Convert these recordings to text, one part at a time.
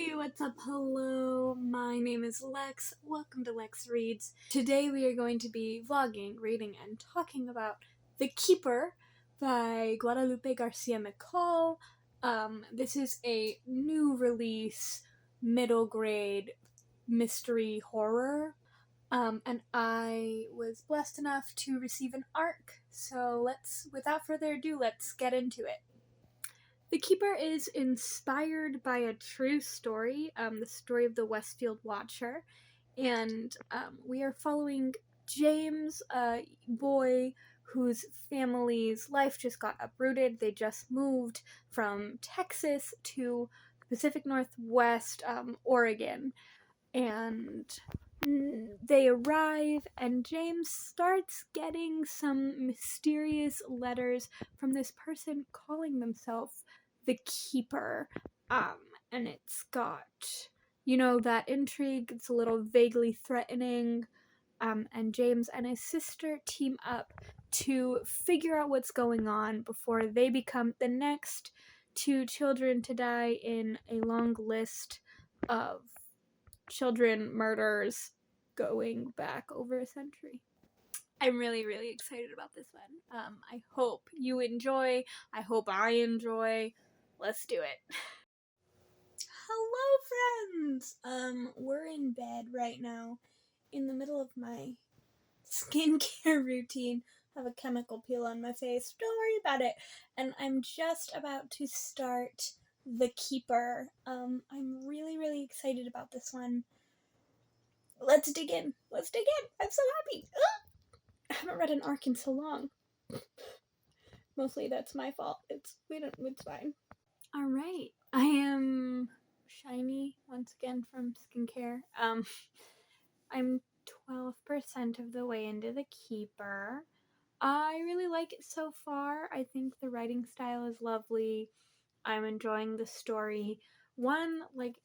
Hey, what's up? Hello, my name is Lex. Welcome to Lex Reads. Today we are going to be vlogging, reading, and talking about The Keeper by Guadalupe Garcia McCall. This is a new release, middle grade mystery horror. And I was blessed enough to receive an ARC. So without further ado, let's get into it. The Keeper is inspired by a true story, the story of the Westfield Watcher, and we are following James, a boy whose family's life just got uprooted. They just moved from Texas to the Pacific Northwest, Oregon, and they arrive, and James starts getting some mysterious letters from this person calling themselves the Keeper. And it's got, that intrigue. It's a little vaguely threatening. And James and his sister team up to figure out what's going on before they become the next two children to die in a long list of children murders going back over a century. I'm really, really excited about this one. I hope you enjoy. I hope I enjoy. Let's do it. Hello, friends! We're in bed right now, in the middle of my skincare routine. I have a chemical peel on my face. Don't worry about it. And I'm just about to start The Keeper. I'm really, really excited about this one. Let's dig in. I'm so happy. I haven't read an ARC in so long. Mostly that's my fault. It's fine. Alright. I am shiny once again from skincare. I'm 12% of the way into The Keeper. I really like it so far. I think the writing style is lovely. I'm enjoying the story. One,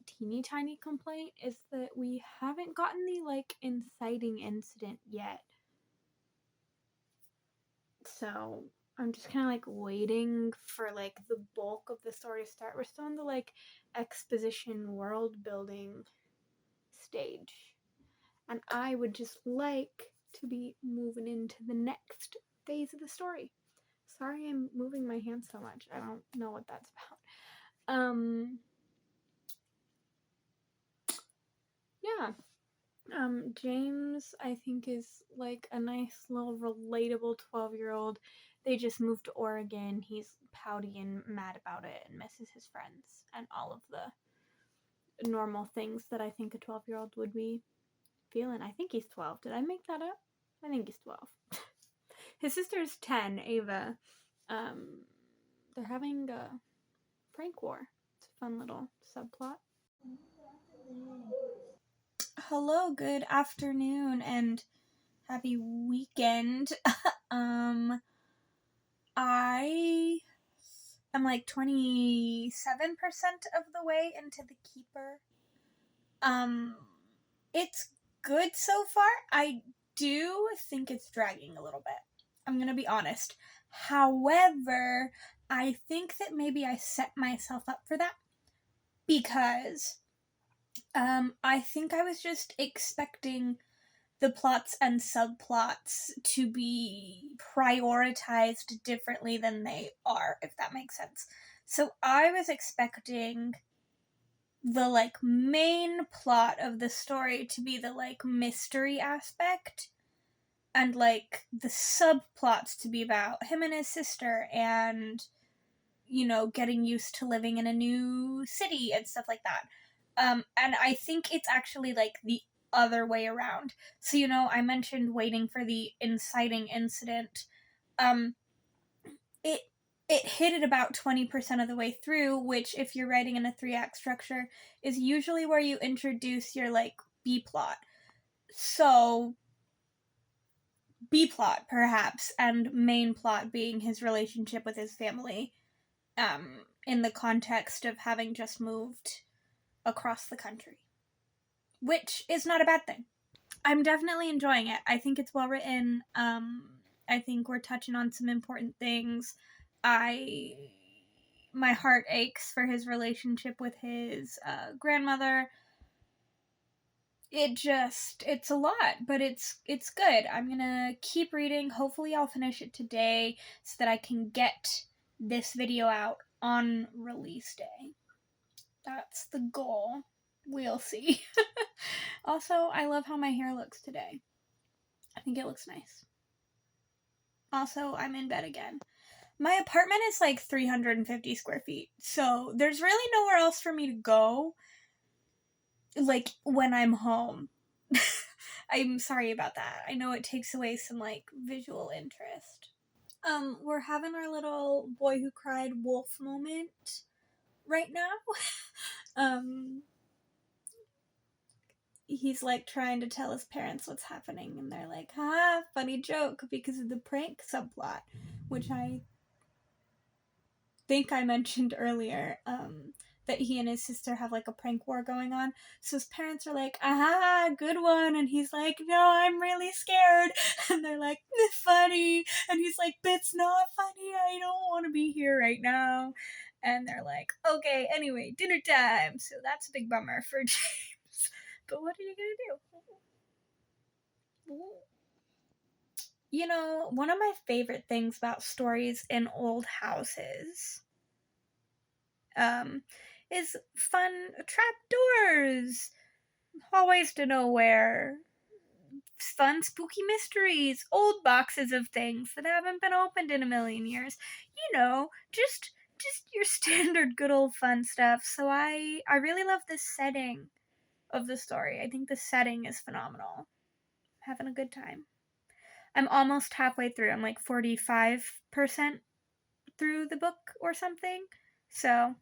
teeny tiny complaint is that we haven't gotten the, inciting incident yet. So, I'm just kind of, waiting for, the bulk of the story to start. We're still in the, exposition world building stage. And I would just like to be moving into the next phase of the story. Sorry I'm moving my hands so much. I don't know what that's about. Yeah. James, I think, is a nice little relatable 12-year-old. They just moved to Oregon. He's pouty and mad about it and misses his friends and all of the normal things that I think a 12-year-old would be feeling. I think he's 12. Did I make that up? I think he's 12. His sister's 10, Ava. They're having a prank war. It's a fun little subplot. Hello, good afternoon, and happy weekend. I am 27% of the way into The Keeper. It's good so far. I do think it's dragging a little bit. I'm gonna be honest. However, I think that maybe I set myself up for that because I think I was just expecting the plots and subplots to be prioritized differently than they are, if that makes sense. So I was expecting the main plot of the story to be the mystery aspect, and the subplots to be about him and his sister and getting used to living in a new city and stuff like that. And I think it's actually the other way around. So I mentioned waiting for the inciting incident. It hit it about 20% of the way through, which, if you're writing in a 3-act structure, is usually where you introduce your B plot. So B plot, perhaps, and main plot being his relationship with his family, in the context of having just moved across the country, which is not a bad thing. I'm definitely enjoying it. I think it's well written. I think we're touching on some important things. I my heart aches for his relationship with his grandmother. It's a lot, but it's good. I'm gonna keep reading. Hopefully I'll finish it today so that I can get this video out on release day. That's the goal. We'll see. Also, I love how my hair looks today. I think it looks nice. Also, I'm in bed again. My apartment is like 350 square feet, so there's really nowhere else for me to go, like, when I'm home. I'm sorry about that. I know it takes away some, like, visual interest. We're having our little boy who cried wolf moment right now. He's like trying to tell his parents what's happening, and they're like, funny joke, because of the prank subplot, which I think I mentioned earlier, that he and his sister have like a prank war going on. So his parents are like, good one. And he's like, no, I'm really scared. And they're like, funny. And he's like, it's not funny. I don't want to be here right now. And they're like, okay, anyway, dinner time. So that's a big bummer for James. But what are you gonna do? You know, one of my favorite things about stories in old houses is fun trapdoors, hallways to nowhere, fun spooky mysteries, old boxes of things that haven't been opened in a million years. You know, just your standard good old fun stuff. So I really love the setting of the story. I think the setting is phenomenal. Having a good time. I'm almost halfway through. I'm like 45% through the book or something. So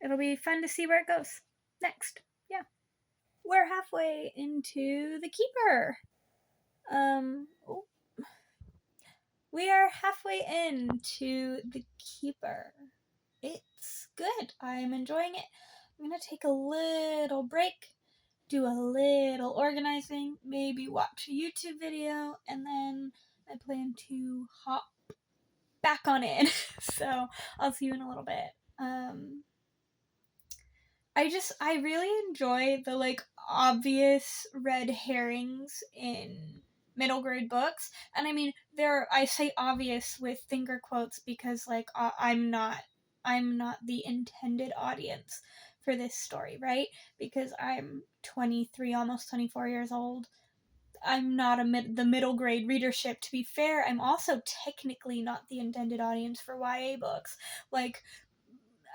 it'll be fun to see where it goes next. Yeah. We're halfway into The Keeper. We are halfway into The Keeper. It's good. I'm enjoying it. I'm gonna take a little break, do a little organizing, maybe watch a YouTube video, and then I plan to hop back on in. So I'll see you in a little bit. I really enjoy the like obvious red herrings in middle grade books. And I mean, I say obvious with finger quotes because like I'm not the intended audience for this story, right? Because I'm 23, almost 24 years old. I'm not the middle grade readership. To be fair, I'm also technically not the intended audience for YA books. Like,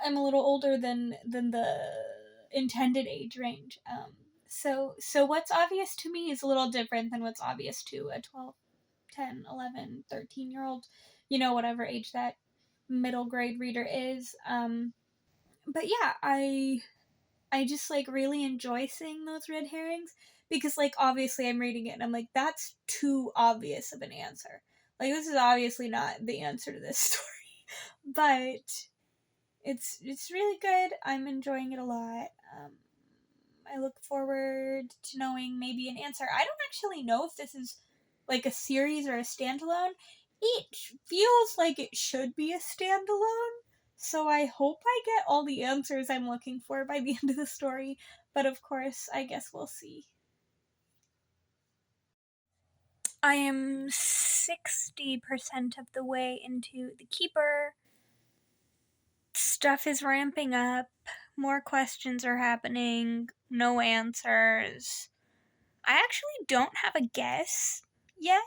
I'm a little older than the intended age range. So what's obvious to me is a little different than what's obvious to a 12, 10, 11, 13-year-old, you know, whatever age that middle grade reader is. But yeah, I just like really enjoy seeing those red herrings because like obviously I'm reading it and I'm like, that's too obvious of an answer. Like, this is obviously not the answer to this story. But it's really good. I'm enjoying it a lot. I look forward to knowing maybe an answer. I don't actually know if this is like a series or a standalone. It feels like it should be a standalone, so I hope I get all the answers I'm looking for by the end of the story. But of course, I guess we'll see. I am 60% of the way into The Keeper. Stuff is ramping up. More questions are happening. No answers. I actually don't have a guess yet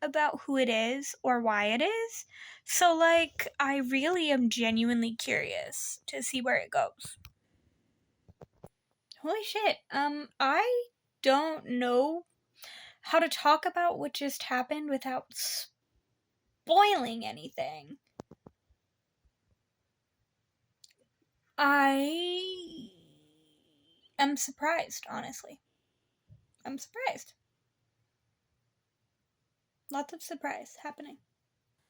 about who it is or why it is. So, like, I really am genuinely curious to see where it goes. Holy shit. I don't know how to talk about what just happened without spoiling anything. I am surprised, honestly. I'm surprised. Lots of surprise happening.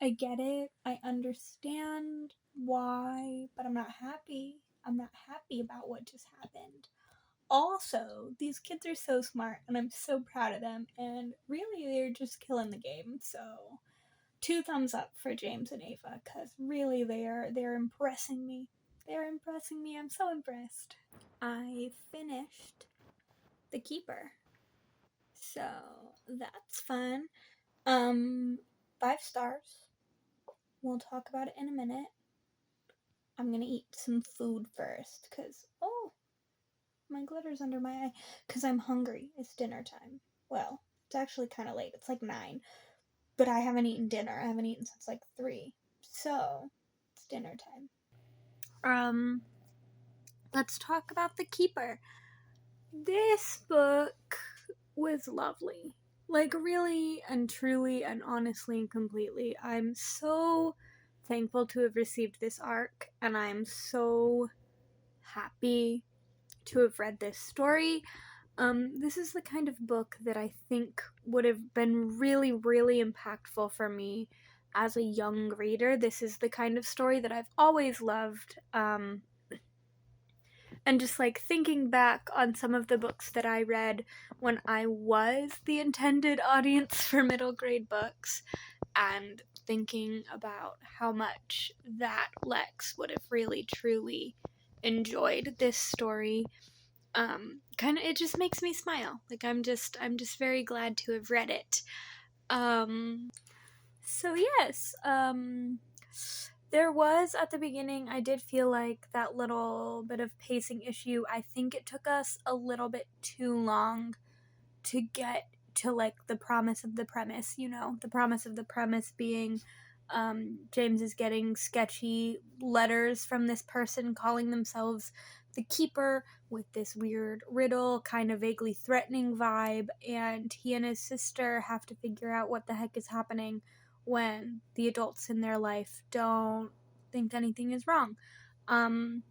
I get it. I understand why, but I'm not happy. I'm not happy about what just happened. Also, these kids are so smart, and I'm so proud of them, and really, they're just killing the game, so 2 thumbs up for James and Ava, because really they're impressing me. They're impressing me. I'm so impressed. I finished The Keeper. So that's fun. 5 stars. We'll talk about it in a minute. I'm gonna eat some food first, because, oh, my glitter's under my eye, because I'm hungry. It's dinner time. Well, it's actually kind of late. It's like 9. But I haven't eaten dinner. I haven't eaten since like 3. So, it's dinner time. Let's talk about The Keeper. This book was lovely. Like, really and truly and honestly and completely. I'm so thankful to have received this arc, and I'm so happy to have read this story. This is the kind of book that I think would have been really, really impactful for me as a young reader. This is the kind of story that I've always loved. And just like thinking back on some of the books that I read when I was the intended audience for middle grade books, and thinking about how much that Lex would have really, truly enjoyed this story. Kind of, it just makes me smile. Like, I'm just very glad to have read it. So yes, there was, at the beginning, I did feel like that little bit of pacing issue. I think it took us a little bit too long to get to, like, the promise of the premise, the promise of the premise being James is getting sketchy letters from this person calling themselves the Keeper, with this weird riddle, kind of vaguely threatening vibe, and he and his sister have to figure out what the heck is happening when the adults in their life don't think anything is wrong. And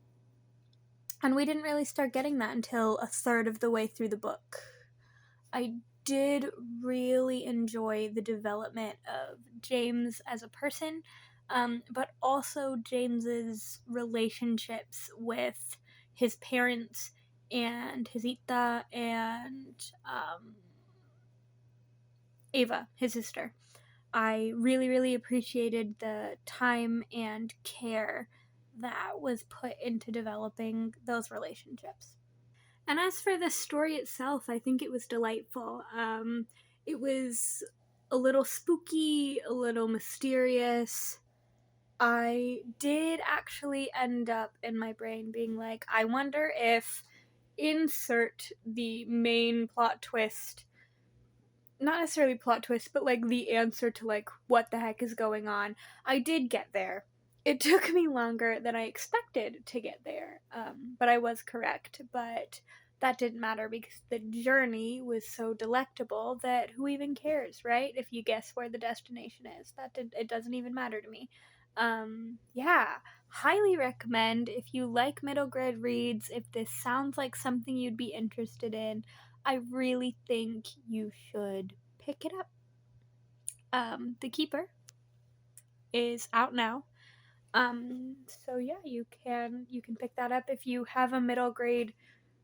we didn't really start getting that until a third of the way through the book. I did really enjoy the development of James as a person, but also James's relationships with his parents and his Ita and Ava, his sister. I really, really appreciated the time and care that was put into developing those relationships. And as for the story itself, I think it was delightful. It was a little spooky, a little mysterious. I did actually end up in my brain being like, I wonder if insert the main plot twist, not necessarily plot twist, but like the answer to like what the heck is going on. I did get there. It took me longer than I expected to get there, but I was correct. But that didn't matter because the journey was so delectable that who even cares, right? If you guess where the destination is, it doesn't even matter to me. Yeah, highly recommend if you like middle grade reads. If this sounds like something you'd be interested in, I really think you should pick it up. The Keeper is out now. So yeah, you can pick that up if you have a middle grade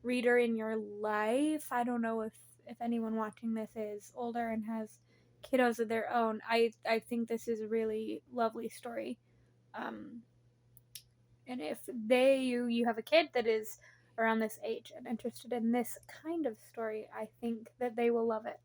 reader in your life. I don't know if anyone watching this is older and has kiddos of their own. I think this is a really lovely story. And if you have a kid that is around this age and interested in this kind of story, I think that they will love it.